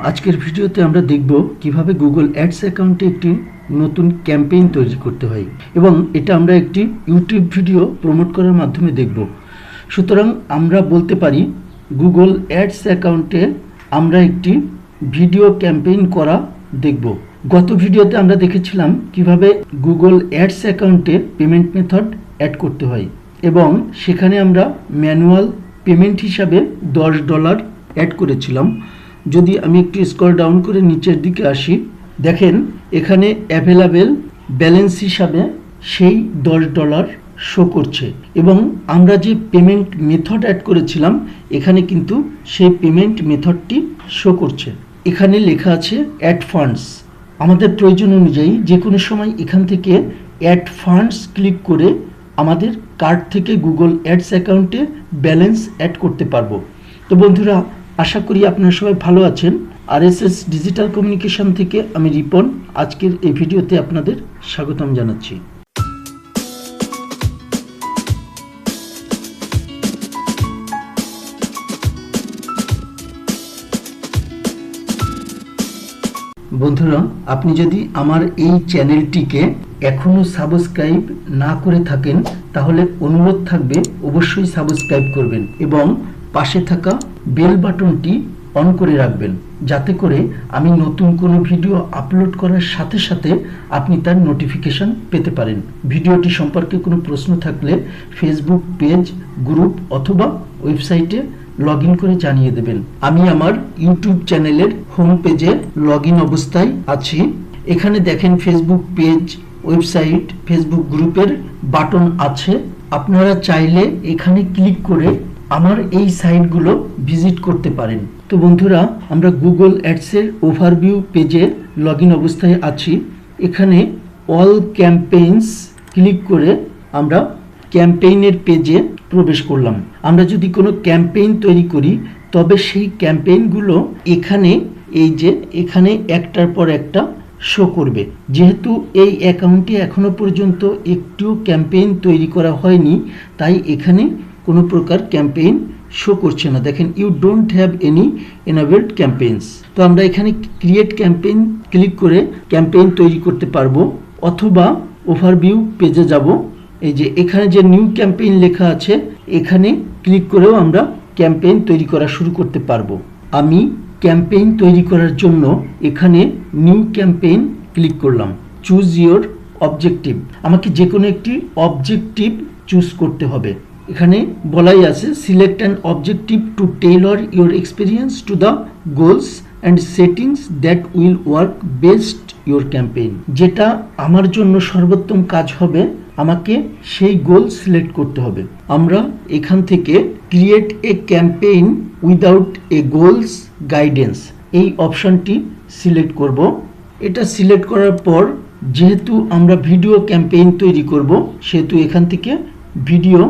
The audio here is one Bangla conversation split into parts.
আজকের ভিডিওতে আমরা দেখব কিভাবে গুগল অ্যাডস অ্যাকাউন্টে একটি নতুন ক্যাম্পেইন তৈরি করতে হয় এবং এটা আমরা একটি ইউটিউব ভিডিও প্রমোট করার মাধ্যমে দেখব। সুতরাং আমরা বলতে পারি গুগল অ্যাডস অ্যাকাউন্টে আমরা একটি ভিডিও ক্যাম্পেইন করা দেখব। গত ভিডিওতে আমরা দেখেছিলাম কিভাবে গুগল অ্যাডস অ্যাকাউন্টে পেমেন্ট মেথড অ্যাড করতে হয় এবং সেখানে আমরা ম্যানুয়াল পেমেন্ট হিসাবে $10 অ্যাড করেছিলাম। যদি আমি একটু স্ক্রল ডাউন করে নিচের দিকে আসি, দেখেন এখানে অ্যাভেলেবেল ব্যালেন্স হিসাবে সেই $10 শো করছে এবং আমরা যে পেমেন্ট মেথড অ্যাড করেছিলাম এখানে কিন্তু সেই পেমেন্ট মেথডটি শো করছে। এখানে লেখা আছে অ্যাড ফান্ডস। আমাদের প্রয়োজন অনুযায়ী যে কোনো সময় এখান থেকে অ্যাড ফান্ডস ক্লিক করে আমাদের কার্ড থেকে গুগল অ্যাডস অ্যাকাউন্টে ব্যালেন্স অ্যাড করতে পারবো। তো বন্ধুরা, আশা করি আপনারা সবাই ভালো আছেন। RSS ডিজিটাল কমিউনিকেশন থেকে আমি রিপন আজকের এই ভিডিওতে আপনাদের স্বাগতম জানাচ্ছি। বন্ধুরা, আপনি যদি আমার এই চ্যানেলটিকে এখনো সাবস্ক্রাইব না করে থাকেন তাহলে অনুরোধ থাকবে অবশ্যই সাবস্ক্রাইব করবেন এবং পাশে থাকা বেল বাটনটি অন করে রাখবেন, যাতে করে আমি নতুন কোনো ভিডিও আপলোড করার সাথে সাথে আপনি তার নোটিফিকেশন পেতে পারেন। ভিডিওটি সম্পর্কে কোনো প্রশ্ন থাকলে ফেসবুক পেজ, গ্রুপ অথবা ওয়েবসাইটে লগ ইন করে জানিয়ে দেবেন। আমি আমার ইউটিউব চ্যানেলের হোম পেজে লগ ইন অবস্থায় আছি। এখানে দেখেন ফেসবুক পেজ, ওয়েবসাইট, ফেসবুক গ্রুপের বাটন আছে। আপনারা চাইলে এখানে ক্লিক করে আমার এই সাইটগুলো ভিজিট করতে পারেন। তো বন্ধুরা, আমরা গুগল অ্যাডসের ওভারভিউ পেজে লগ ইন অবস্থায় আছি। এখানে অল ক্যাম্পেইনস ক্লিক করে আমরা ক্যাম্পেইনের পেজে প্রবেশ করলাম। আমরা যদি কোনো ক্যাম্পেইন তৈরি করি তবে সেই ক্যাম্পেইনগুলো এখানে এখানে একটার পর একটা শো করবে। যেহেতু এই অ্যাকাউন্টে এখনো পর্যন্ত একটু ক্যাম্পেইন তৈরি করা হয়নি, তাই এখানে কোনো প্রকার ক্যাম্পেইন শো করছে না। দেখেন you don't have any enabled campaigns. তো আমরা এখানে ক্রিয়েট ক্যাম্পেইন ক্লিক করে ক্যাম্পেইন তৈরি করতে পারবো, অথবা ওভারভিউ পেজে যাব। এই যে এখানে যে নিউ ক্যাম্পেইন লেখা আছে এখানে ক্লিক করেও আমরা ক্যাম্পেইন তৈরি করা শুরু করতে পারবো। আমি ক্যাম্পেইন তৈরি করার জন্য এখানে নিউ ক্যাম্পেইন ক্লিক করলাম। Choose your objective. আমাকে যে কোনো একটি অবজেক্টিভ চুজ করতে হবে। এখানে বলাই আছে select an objective to tailor your experience to the goals and settings that will work best your campaign. যেটা আমার জন্য সর্বোত্তম কাজ হবে আমাকে সেই গোল সিলেক্ট করতে হবে। আমরা এখান থেকে create a campaign without a goals guidance এই অপশনটি সিলেক্ট করব। এটা সিলেক্ট করার পর যেহেতু আমরা ভিডিও ক্যাম্পেইন তৈরি করব সেহেতু এখান থেকে ভিডিও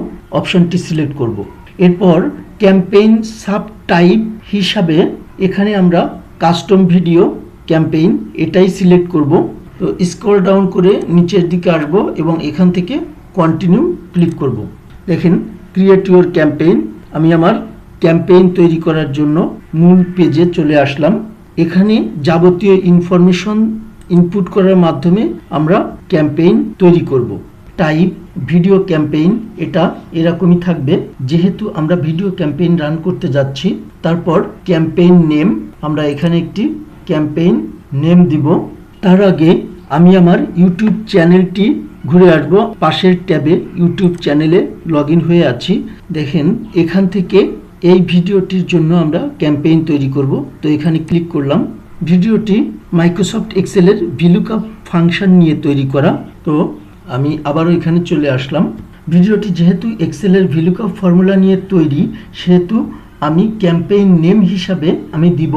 অপশনটি সিলেক্ট করব। এরপর ক্যাম্পেইন সাব টাইপ হিসাবে এখানে আমরা কাস্টম ভিডিও ক্যাম্পেইন এটাই সিলেক্ট করব। তো স্ক্রল ডাউন করে নিচের দিকে আসব এবং এখান থেকে কন্টিনিউ ক্লিক করব। দেখেন ক্রিয়েট ইউর ক্যাম্পেইন। আমি আমার ক্যাম্পেইন তৈরি করার জন্য মূল পেজে চলে আসলাম। এখানে যাবতীয় ইনফরমেশন ইনপুট করার মাধ্যমে আমরা ক্যাম্পেইন তৈরি করব। টাইপ ভিডিও ক্যাম্পেইন, এটা এরকমই থাকবে যেহেতু আমরা ভিডিও ক্যাম্পেইন রান করতে যাচ্ছি। তারপর ক্যাম্পেইন নেম, আমরা এখানে একটি ক্যাম্পেইন নেম দিব। তার আগে আমি আমার ইউটিউব চ্যানেলটি ঘুরে আসবো। পাশের ট্যাবে ইউটিউব চ্যানেলে লগ ইন হয়ে আছি। দেখেন এখান থেকে এই ভিডিওটির জন্য আমরা ক্যাম্পেইন তৈরি করব। তো এখানে ক্লিক করলাম। ভিডিওটি মাইক্রোসফট এক্সেলের ভিলুকআপ ফাংশন নিয়ে তৈরি করা। তো আমি আবারও এখানে চলে আসলাম। ভিডিওটি যেহেতু এক্সেলের ভিলুকআপ ফর্মুলা নিয়ে তৈরি সেহেতু আমি ক্যাম্পেইন নেম হিসাবে আমি দিব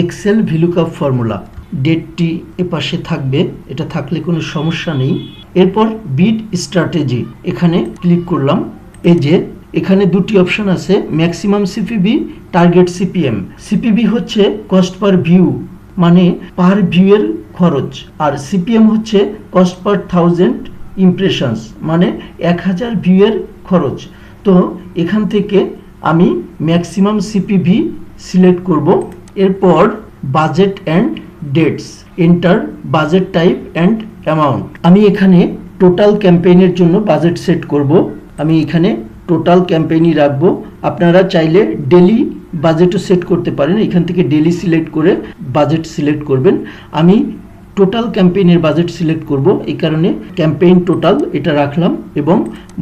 এক্সেল ভিলুকআপ ফর্মুলা। ডেটটি এপাশে থাকবে, এটা থাকলে কোনো সমস্যা নেই। এরপর বিড স্ট্র্যাটেজি এখানে ক্লিক করলাম। এই যে এখানে দুটি অপশন আছে, maximum CPB, target CPM. CPB হচ্ছে কস্ট পার ভিউ, মানে পার ভিউয়ের খরচ, আর সিপিএম হচ্ছে কস্ট পার 1000 ইমপ্রেশনস, মানে 1000 ভিউয়ের খরচ। তো এখান থেকে আমি ম্যাক্সিমাম সিপিভি সিলেক্ট করব। এরপর budget and dates, enter budget type and amount. আমি এখানে টোটাল ক্যাম্পেইনের জন্য বাজেট সেট করব। আমি এখানে টোটাল ক্যাম্পেইনই রাখবো। আপনারা চাইলে ডেলি বাজেটও সেট করতে পারেন। এখান থেকে ডেলি সিলেক্ট করে বাজেট সিলেক্ট করবেন। আমি টোটাল ক্যাম্পেইনের বাজেট সিলেক্ট করব, এই কারণে ক্যাম্পেইন টোটাল এটা রাখলাম এবং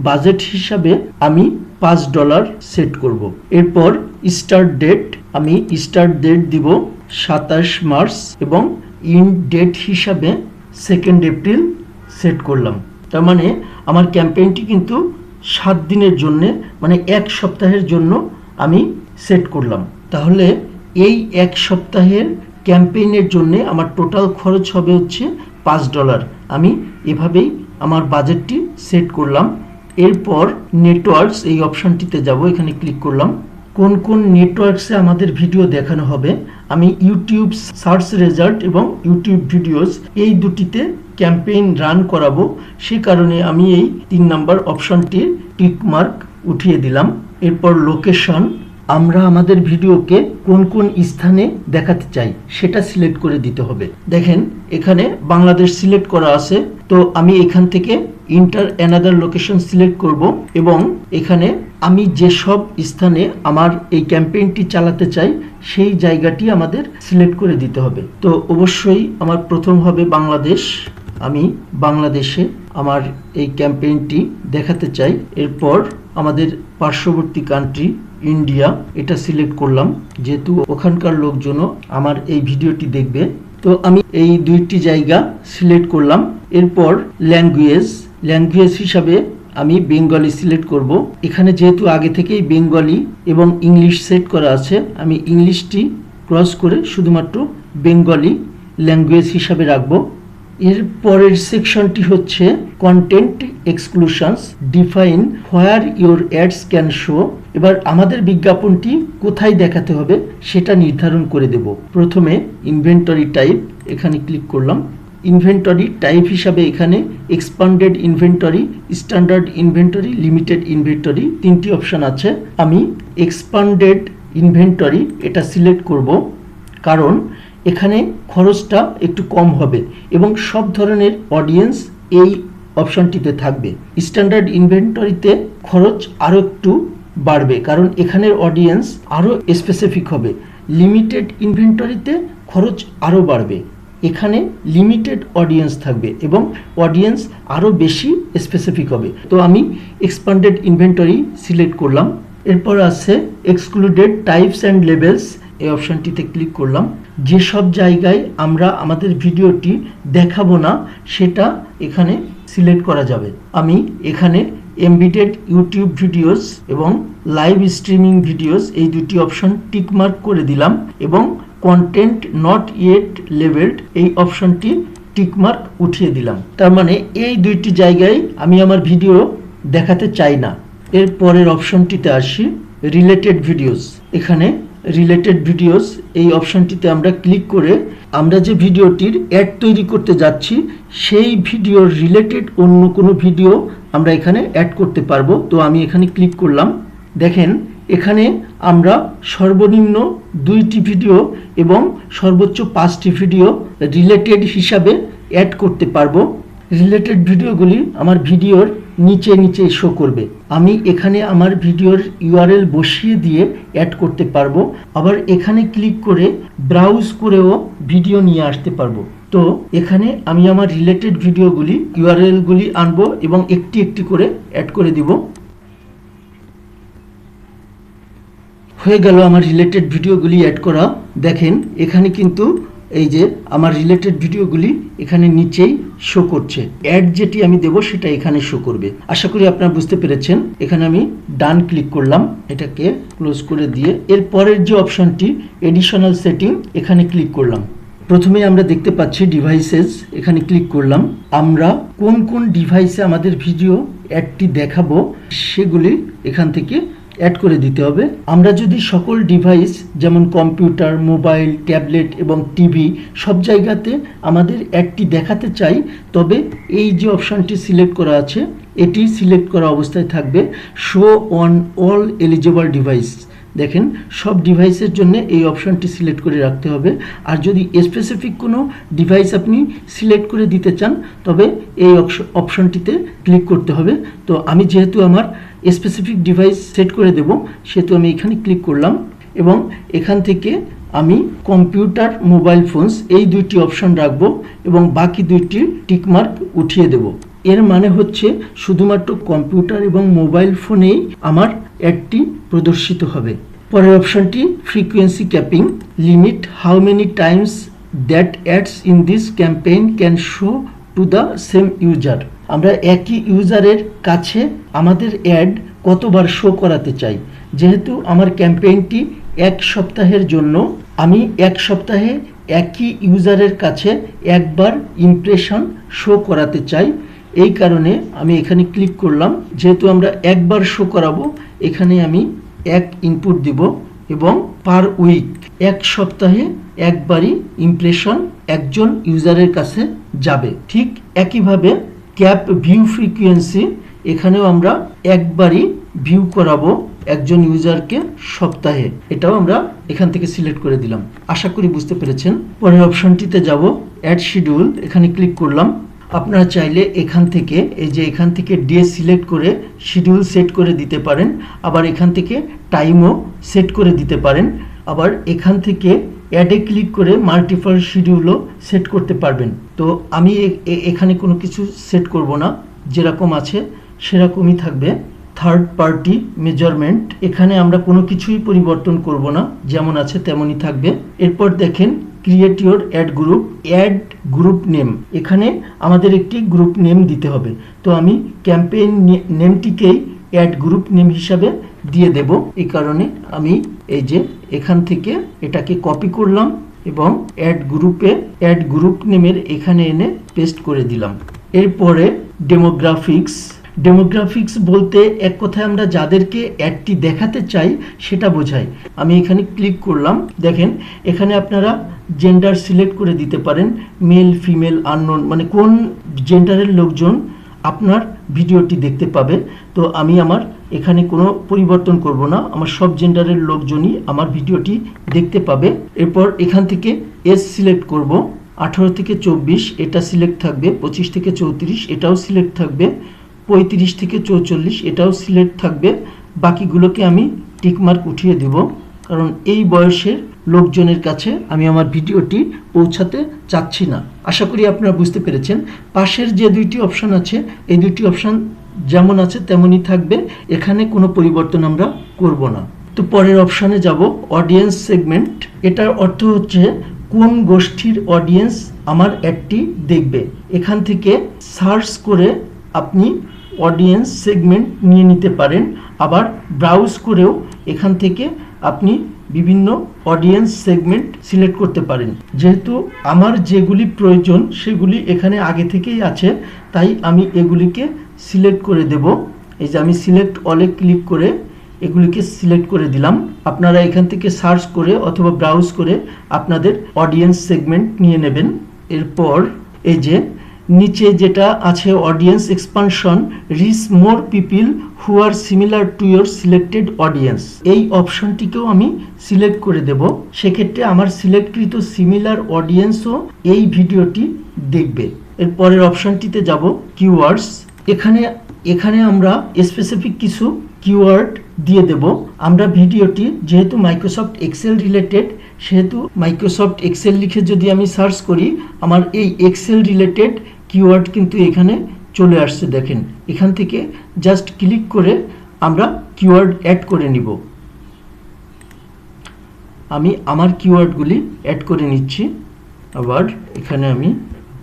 বাজেট হিসাবে আমি $5 সেট করব। এরপর স্টার্ট ডেট, আমি স্টার্ট ডেট দিব 27 মার্চ এবং ইন ডেট হিসাবে 2 এপ্রিল সেট করলাম। তার মানে আমার ক্যাম্পেইনটি কিন্তু 7 দিনের জন্য, মানে 1 সপ্তাহের জন্য আমি সেট করলাম। তাহলে এই 1 সপ্তাহের ক্যাম্পেইনের জন্য আমার টোটাল খরচ হবে হচ্ছে $5। আমি এভাবেই আমার বাজেটটি সেট করলাম। এরপর নেটওয়ার্কস এই অপশনটিতে যাব, এখানে ক্লিক করলাম। কোন কোন নেটওয়ার্কসে আমাদের ভিডিও দেখানো হবে, আমি ইউটিউব সার্চ রেজাল্ট এবং ইউটিউব ভিডিওস এই দুটিতে ক্যাম্পেইন রান করাবো, সে কারণে আমি এই 3 নম্বর অপশনটির টিক মার্ক উঠিয়ে দিলাম। এরপর লোকেশন, আমরা আমাদের ভিডিওকে কোন কোন স্থানে দেখাতে চাই সেটা সিলেক্ট করে দিতে হবে। দেখেন এখানে বাংলাদেশ সিলেক্ট করা আছে, তো আমি এখান থেকে ইন্টার অ্যানাদার লোকেশন সিলেক্ট করব এবং এখানে আমি যেসব স্থানে আমার এই ক্যাম্পেইনটি চালাতে চাই সেই জায়গাটি আমাদের সিলেক্ট করে দিতে হবে। তো অবশ্যই আমার প্রথম হবে বাংলাদেশ। আমি বাংলাদেশে আমার এই ক্যাম্পেইনটি দেখাতে চাই। এরপর আমাদের পার্শ্ববর্তী কান্ট্রি ইন্ডিয়া, এটা সিলেক্ট করলাম যেহেতু ওখানকার লোকজনও আমার এই ভিডিওটি দেখবে। তো আমি এই 2টি জায়গা সিলেক্ট করলাম। এরপর ল্যাঙ্গুয়েজ হিসাবে আমি বেঙ্গলি সিলেক্ট করব। এখানে যেহেতু আগে থেকেই বেঙ্গলি এবং ইংলিশ সেট করা আছে, আমি ইংলিশটি ক্রস করে শুধুমাত্র বেঙ্গলি ল্যাঙ্গুয়েজ হিসাবে রাখবো। এর পরের সেকশনটি হচ্ছে content exclusions, define where your ads can show. এবার আমাদের বিজ্ঞাপনটি কোথায় দেখাতে হবে সেটা নির্ধারণ করে দেব। প্রথমে ইনভেন্টরি টাইপ, এখানে ক্লিক করলাম। ইনভেন্টরি টাইপ হিসাবে এখানে expanded inventory, standard inventory, limited inventory 3টি অপশন আছে। আমি এক্সপান্ডেড ইনভেন্টরি এটা সিলেক্ট করব, কারণ এখানে খরচটা একটু কম হবে এবং সব ধরনের অডিয়েন্স এই অপশনটিতে থাকবে। স্ট্যান্ডার্ড ইনভেন্টরিতে খরচ আরও একটু বাড়বে, কারণ এখানের অডিয়েন্স আরও স্পেসিফিক হবে। লিমিটেড ইনভেন্টরিতে খরচ আরও বাড়বে, এখানে লিমিটেড অডিয়েন্স থাকবে এবং অডিয়েন্স আরও বেশি স্পেসিফিক হবে। তো আমি এক্সপান্ডেড ইনভেন্টরি সিলেক্ট করলাম। এরপর আছে এক্সক্লুডেড টাইপস অ্যান্ড লেভেলস, এই অপশনটিতে ক্লিক করলাম। যেসব জায়গায় আমরা আমাদের ভিডিওটি দেখাবো না সেটা এখানে সিলেক্ট করা যাবে। আমি এখানে এমবেডেড ইউটিউব ভিডিওস এবং লাইভ স্ট্রিমিং ভিডিওস এই 2টি অপশন টিক মার্ক করে দিলাম এবং কন্টেন্ট নট ইয়েট লেভেলড এই অপশনটি টিক মার্ক উঠিয়ে দিলাম। তার মানে এই 2টি জায়গায় আমি আমার ভিডিও দেখাতে চাই না। এর পরের অপশনটিতে আসি, রিলেটেড ভিডিওস। এখানে রিলেটেড ভিডিওস এই অপশনটিতে আমরা ক্লিক করে আমরা যে ভিডিওটির অ্যাড তৈরি করতে যাচ্ছি সেই ভিডিওর রিলেটেড অন্য কোনো ভিডিও আমরা এখানে অ্যাড করতে পারবো। তো আমি এখানে ক্লিক করলাম। দেখেন এখানে আমরা সর্বনিম্ন 2টি ভিডিও এবং সর্বোচ্চ 5টি ভিডিও রিলেটেড হিসাবে অ্যাড করতে পারবো। রিলেটেড ভিডিওগুলি আমার ভিডিওর নিচে নিচে শো করবে। আমি এখানে আমার ভিডিওর ইউআরএল বসিয়ে দিয়ে অ্যাড করতে পারবো, আবার এখানে ক্লিক করে ব্রাউজ করেও ভিডিও নিয়ে আসতে পারবো। তো এখানে আমি আমার রিলেটেড ভিডিওগুলি ইউআরএলগুলি আনবো এবং একটি একটি করে অ্যাড করে দিব। হয়ে গেল আমার রিলেটেড ভিডিওগুলি অ্যাড করা। দেখেন এখানে কিন্তু এই যে আমার রিলেটেড ভিডিওগুলি এখানে নিচেই শো করছে। অ্যাড যেটি আমি দেব সেটা এখানে শো করবে। আশা করি আপনারা বুঝতে পেরেছেন। এখানে আমি ডান ক্লিক করলাম, এটাকে ক্লোজ করে দিয়ে এর পরের যে অপশনটি এডিশনাল সেটিং, এখানে ক্লিক করলাম। প্রথমে আমরা দেখতে পাচ্ছি ডিভাইসেস, এখানে ক্লিক করলাম। আমরা কোন কোন ডিভাইসে আমাদের ভিডিও অ্যাডটি দেখাবো সেগুলি এখান থেকে অ্যাড করে দিতে হবে। আমরা যদি সকল ডিভাইস যেমন কম্পিউটার, মোবাইল, ট্যাবলেট এবং টিভি সব জায়গাতে আমাদের অ্যাডটি দেখাতে চাই, তবে এই যে অপশনটি সিলেক্ট করা আছে, এটি সিলেক্ট করা অবস্থায় থাকবে show on all eligible device. দেখেন সব ডিভাইসের জন্য এই অপশনটি সিলেক্ট করে রাখতে হবে। আর যদি স্পেসিফিক কোনো ডিভাইস আপনি সিলেক্ট করে দিতে চান তবে এই অপশনটিতে ক্লিক করতে হবে। তো আমি যেহেতু আমার স্পেসিফিক ডিভাইস সেট করে দেব সেহেতু আমি এখানে ক্লিক করলাম এবং এখান থেকে আমি কম্পিউটার মোবাইল ফোনস এই দুইটি অপশন রাখবো এবং বাকি দুইটি টিকমার্ক উঠিয়ে দেব। এর মানে হচ্ছে শুধুমাত্র কম্পিউটার এবং মোবাইল ফোনেই আমার অ্যাডটি প্রদর্শিত হবে। পরের অপশনটি frequency capping, limit how many Times that ads in this campaign can show to the same user. আমরা একই ইউজারের কাছে আমাদের অ্যাড কতবার শো করাতে চাই। যেহেতু আমার ক্যাম্পেইনটি 1 সপ্তাহের জন্য, আমি 1 সপ্তাহে একই ইউজারের কাছে একবার ইমপ্রেশন শো করাতে চাই। এই কারণে আমি এখানে ক্লিক করলাম। যেহেতু আমরা একবার শো করাবো এখানে আমি 1 ইনপুট দিব এবং পার উইক 1 সপ্তাহে একবারই ইমপ্রেশন একজন ইউজারের কাছে যাবে। ঠিক একইভাবে ক্যাপ ভিউ ফ্রিকোয়েন্সি, এখানেও আমরা একবারই ভিউ করাবো একজন ইউজারকে সপ্তাহে। এটাও আমরা এখান থেকে সিলেক্ট করে দিলাম। আশা করি বুঝতে পেরেছেন। পরের অপশনটিতে যাব, অ্যাড শিডিউল, এখানে ক্লিক করলাম। আপনারা চাইলে এখান থেকে এখান থেকে ডে সিলেক্ট করে শিডিউল সেট করে দিতে পারেন, আবার এখান থেকে টাইমও সেট করে দিতে পারেন, আবার এখান থেকে অ্যাডে ক্লিক করে মাল্টিপল শিডিউলও সেট করতে পারবেন। তো আমি এখানে কোনো কিছু সেট করব না, যেরকম আছে সেরকমই থাকবে। থার্ড পার্টি মেজারমেন্ট, এখানে আমরা কোনো কিছুই পরিবর্তন করব না, যেমন আছে তেমনই থাকবে। এরপর দেখেন create your add group name, এখানে আমাদের একটি গ্রুপ নেম দিতে হবে। তো আমি ক্যাম্পেইন নেমটিকেই অ্যাড গ্রুপ নেম হিসাবে দিয়ে দেব। এই কারণে আমি এখান থেকে এটাকে কপি করলাম এবং অ্যাড গ্রুপ নেমের এখানে এনে পেস্ট করে দিলাম। এরপরে ডেমোগ্রাফিক্স বলতে এক কথায় আমরা যাদেরকে অ্যাডটি দেখাতে চাই সেটা বোঝায়। আমি এখানে ক্লিক করলাম। দেখেন এখানে আপনারা জেন্ডার সিলেক্ট করে দিতে পারেন, মেল ফিমেল আননোন, মানে কোন জেন্ডারের লোকজন আপনার ভিডিওটি দেখতে পাবে। তো আমি আমার এখানে কোনো পরিবর্তন করব না, আমার সব জেন্ডারের লোকজনই আমার ভিডিওটি দেখতে পাবে। এরপর এখান থেকে এজ সিলেক্ট করব, 18 থেকে 24 এটা সিলেক্ট থাকবে, 25 থেকে 34 এটাও সিলেক্ট থাকবে, 35 থেকে 44 এটাও সিলেক্ট থাকবে। বাকিগুলোকে আমি টিকমার্ক উঠিয়ে দেব, কারণ এই বয়সের লোকজনের কাছে আমি আমার ভিডিওটি পৌঁছাতে চাচ্ছি না। আশা করি আপনারা বুঝতে পেরেছেন। পাশের যে দুইটি অপশন আছে এই দুইটি অপশন যেমন আছে তেমনই থাকবে, এখানে কোনো পরিবর্তন আমরা করব না। তো পরের অপশানে যাব, অডিয়েন্স সেগমেন্ট। এটার অর্থ হচ্ছে কোন গোষ্ঠীর অডিয়েন্স আমার অ্যাডটি দেখবে। এখান থেকে সার্চ করে আপনি অডিয়েন্স সেগমেন্ট নিয়ে নিতে পারেন, আবার ব্রাউজ করেও এখান থেকে আপনি বিভিন্ন অডিয়েন্স সেগমেন্ট সিলেক্ট করতে পারেন। যেহেতু আমার যেগুলি প্রয়োজন সেগুলি এখানে আগে থেকেই আছে, তাই আমি এগুলিকে সিলেক্ট করে দেব। এই যে আমি সিলেক্ট অলে ক্লিক করে এগুলিকে সিলেক্ট করে দিলাম। আপনারা এখান থেকে সার্চ করে অথবা ব্রাউজ করে আপনাদের অডিয়েন্স সেগমেন্ট নিয়ে নেবেন। এরপর এই যে নিচে যেটা আছে audience expansion, reach more people who are similar to your selected audience, এই অপশনটিকেও আমি সিলেক্ট করে দেব। সেক্ষেত্রে আমার সিলেক্টকৃত সিমিলার অডিয়েন্সও এই ভিডিওটি দেখবে। এর পরের অপশনটিতে যাব, কিওয়ার্ডস। এখানে আমরা স্পেসিফিক কিছু কিওয়ার্ড দিয়ে দেব। আমরা ভিডিওটি যেহেতু মাইক্রোসফট এক্সেল রিলেটেড, সেহেতু মাইক্রোসফট এক্সেল লিখে যদি আমি সার্চ করি আমার এই এক্সেল রিলেটেড কিওয়ার্ড কিন্তু এখানে চলে আসছে। দেখেন এখান থেকে জাস্ট ক্লিক করে আমরা কিওয়ার্ড অ্যাড করে নিব। আমি আমার কিওয়ার্ডগুলি অ্যাড করে নিচ্ছি। আবার এখানে আমি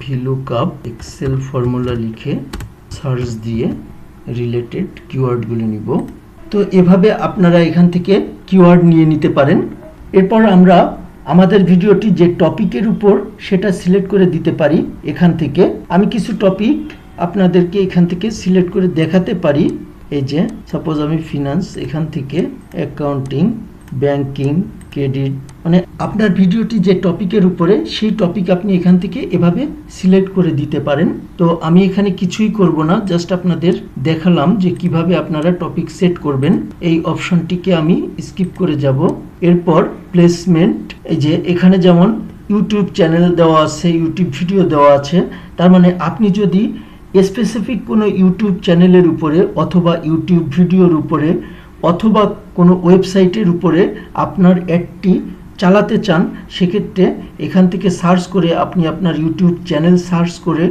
ভিলুকআপ এক্সেল ফর্মুলা লিখে সার্চ দিয়ে রিলেটেড কিওয়ার্ডগুলি নিব। তো এভাবে আপনারা এখান থেকে কিওয়ার্ড নিয়ে নিতে পারেন। এরপর আমরা আমাদের ভিডিওটি যে টপিকের উপর সেটা সিলেক্ট করে দিতে পারি। এখান থেকে আমি কিছু টপিক আপনাদেরকে এখান থেকে সিলেক্ট করে দেখাতে পারি। এই যে সাপোজ আমি ফিনান্স, এখান থেকে অ্যাকাউন্টিং, ব্যাংকিং, ক্রেডিট, মানে আপনার ভিডিওটি যে টপিকের উপরে সেই টপিক আপনি এখান থেকে এভাবে সিলেক্ট করে দিতে পারেন। তো আমি এখানে কিছুই করব না, জাস্ট আপনাদের দেখালাম যে কিভাবে আপনারা টপিক সেট করবেন। এই অপশনটিকে আমি স্কিপ করে যাব। এরপর প্লেসমেন্ট, এই যে এখানে যেমন ইউটিউব চ্যানেল দেওয়া আছে, ইউটিউব ভিডিও দেওয়া আছে, তার মানে আপনি যদি স্পেসিফিক কোনো ইউটিউব চ্যানেলের উপরে অথবা ইউটিউব ভিডিওর উপরে অথবা কোনো ওয়েবসাইটের উপরে আপনার অ্যাডটি চালাতে চান, সেক্ষেত্রে এখান থেকে সার্চ করে আপনি আপনার ইউটিউব চ্যানেল সার্চ করে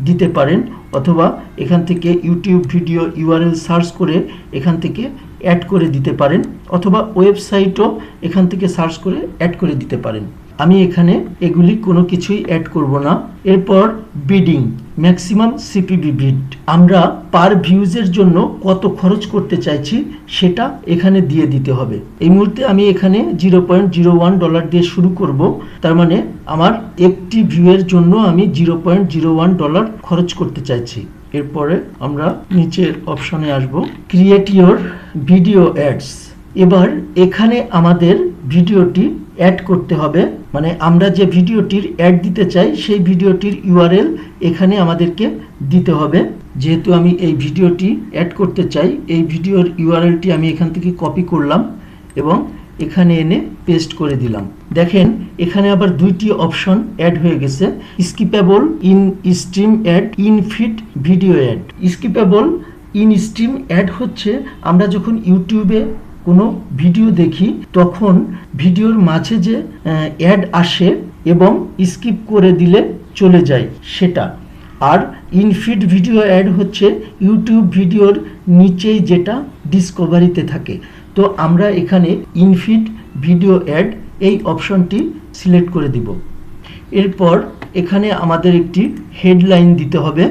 দিতে পারেন, অথবা এখান থেকে ইউটিউব ভিডিও ইউআরএল সার্চ করে এখান থেকে অ্যাড করে দিতে পারেন, অথবা ওয়েবসাইটও এখান থেকে সার্চ করে অ্যাড করে দিতে পারেন। আমি এখানে এগুলি কোনো কিছুই অ্যাড করব না। এরপর বিডিং, ম্যাক্সিমাম সিপিবি বিড, আমরা পার ভিউজের জন্য কত খরচ করতে চাইছি সেটা এখানে দিয়ে দিতে হবে। এই মুহূর্তে আমি এখানে $0.01 দিয়ে শুরু করব, তার মানে আমার একটি ভিউয়ের জন্য আমি $0.01 খরচ করতে চাইছি। এরপরে আমরা নিচের অপশনে আসব, ক্রিয়েট ইওর ভিডিও অ্যাডস। এবার এখানে আমাদের ভিডিওটি অ্যাড করতে হবে, মানে আমরা যে ভিডিওটির অ্যাড দিতে চাই সেই ভিডিওটির ইউআরএল এখানে আমাদেরকে দিতে হবে। যেহেতু আমি এই ভিডিওটি অ্যাড করতে চাই, এই ভিডিওর ইউআরএলটি আমি এখান থেকে কপি করলাম এবং এখানে এনে পেস্ট করে দিলাম। দেখেন এখানে আবার দুইটি অপশন অ্যাড হয়ে গেছে, skippable in stream ad, in feed video ad. Skippable in stream ad হচ্ছে আমরা যখন ইউটিউবে কোনো ভিডিও দেখি তখন ভিডিওর মাঝে যে অ্যাড আসে এবং স্কিপ করে দিলে চলে যায় সেটা। আর ইনফিড ভিডিও অ্যাড হচ্ছে ইউটিউব ভিডিওর নিচেই যেটা ডিসকভারিতে থাকে। তো আমরা এখানে ইনফিড ভিডিও অ্যাড এই অপশনটি সিলেক্ট করে দিব। এরপর এখানে আমাদের একটি হেডলাইন দিতে হবে।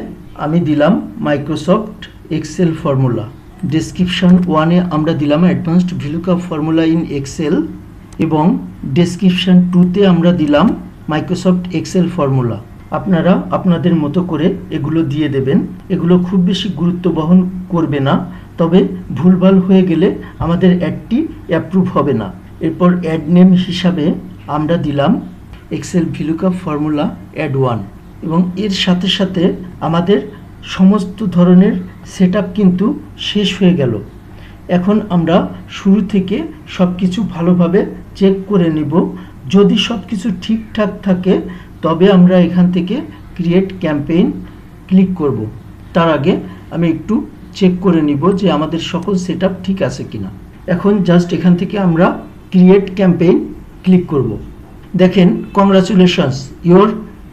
আমি দিলাম মাইক্রোসফট এক্সেল ফর্মুলা। ডেসক্রিপশন 1-এ আমরা দিলাম advanced VLOOKUP formula in Excel, এবং ডেসক্রিপশন 2-তে আমরা দিলাম মাইক্রোসফট এক্সেল ফর্মুলা। আপনারা আপনাদের মতো করে এগুলো দিয়ে দেবেন। এগুলো খুব বেশি গুরুত্ব বহন করবে না, তবে ভুলভাল হয়ে গেলে আমাদের অ্যাডটি অ্যাপ্রুভ হবে না। এরপর অ্যাড নেম হিসাবে আমরা দিলাম এক্সেল ভিলুকআপ ফর্মুলা অ্যাড 1, এবং এর সাথে সাথে আমাদের সমস্ত ধরনের সেটআপ কিন্তু শেষ হয়ে গেল। এখন আমরা শুরু থেকে সব কিছু ভালোভাবে চেক করে নিব। যদি সব কিছু ঠিকঠাক থাকে তবে আমরা এখান থেকে ক্রিয়েট ক্যাম্পেইন ক্লিক করব। তার আগে আমি একটু চেক করে নিব যে আমাদের সকল সেটআপ ঠিক আছে কিনা। এখন জাস্ট এখান থেকে আমরা ক্রিয়েট ক্যাম্পেইন ক্লিক করব। দেখেন congratulations, your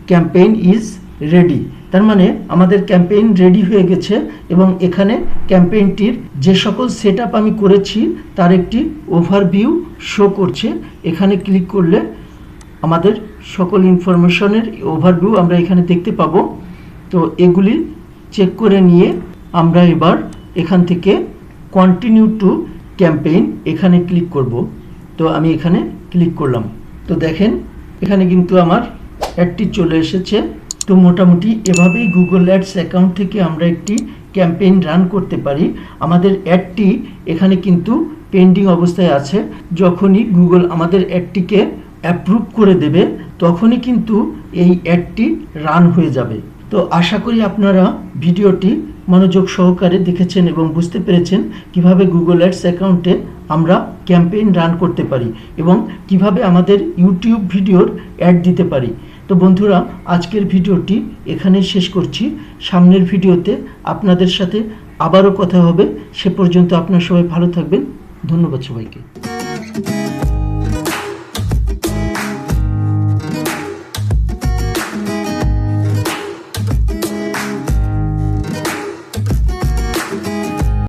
campaign is ready. তার মানে আমাদের ক্যাম্পেইন রেডি হয়ে গেছে, এবং এখানে ক্যাম্পেইনটির যে সকল সেটআপ আমি করেছি তার একটি ওভারভিউ শো করছে। এখানে ক্লিক করলে আমাদের সকল ইনফরমেশনের ওভারভিউ আমরা এখানে দেখতে পাবো। তো এগুলি চেক করে নিয়ে আমরা এবার এখান থেকে কন্টিনিউ টু ক্যাম্পেইন এখানে ক্লিক করব। তো আমি এখানে ক্লিক করলাম। তো দেখেন এখানে কিন্তু আমার অ্যাডটি চলে এসেছে। তো মোটামুটি এভাবেই গুগল অ্যাডস অ্যাকাউন্ট থেকে আমরা একটি ক্যাম্পেইন রান করতে পারি। আমাদের অ্যাডটি এখানে কিন্তু পেন্ডিং অবস্থায় আছে। যখনই গুগল আমাদের অ্যাডটিকে অ্যাপ্রুভ করে দেবে তখনই কিন্তু এই অ্যাডটি রান হয়ে যাবে। তো আশা করি আপনারা ভিডিওটি মনোযোগ সহকারে দেখেছেন এবং বুঝতে পেরেছেন কিভাবে গুগল অ্যাডস অ্যাকাউন্টে আমরা ক্যাম্পেইন রান করতে পারি এবং কিভাবে আমাদের ইউটিউব ভিডিওর অ্যাড দিতে পারি। তো বন্ধুরা, আজকের ভিডিওটি এখানেই শেষ করছি। সামনের ভিডিওতে আপনাদের সাথে আবারও কথা হবে। সে পর্যন্ত আপনারা সবাই ভালো থাকবেন। ধন্যবাদ সবাইকে।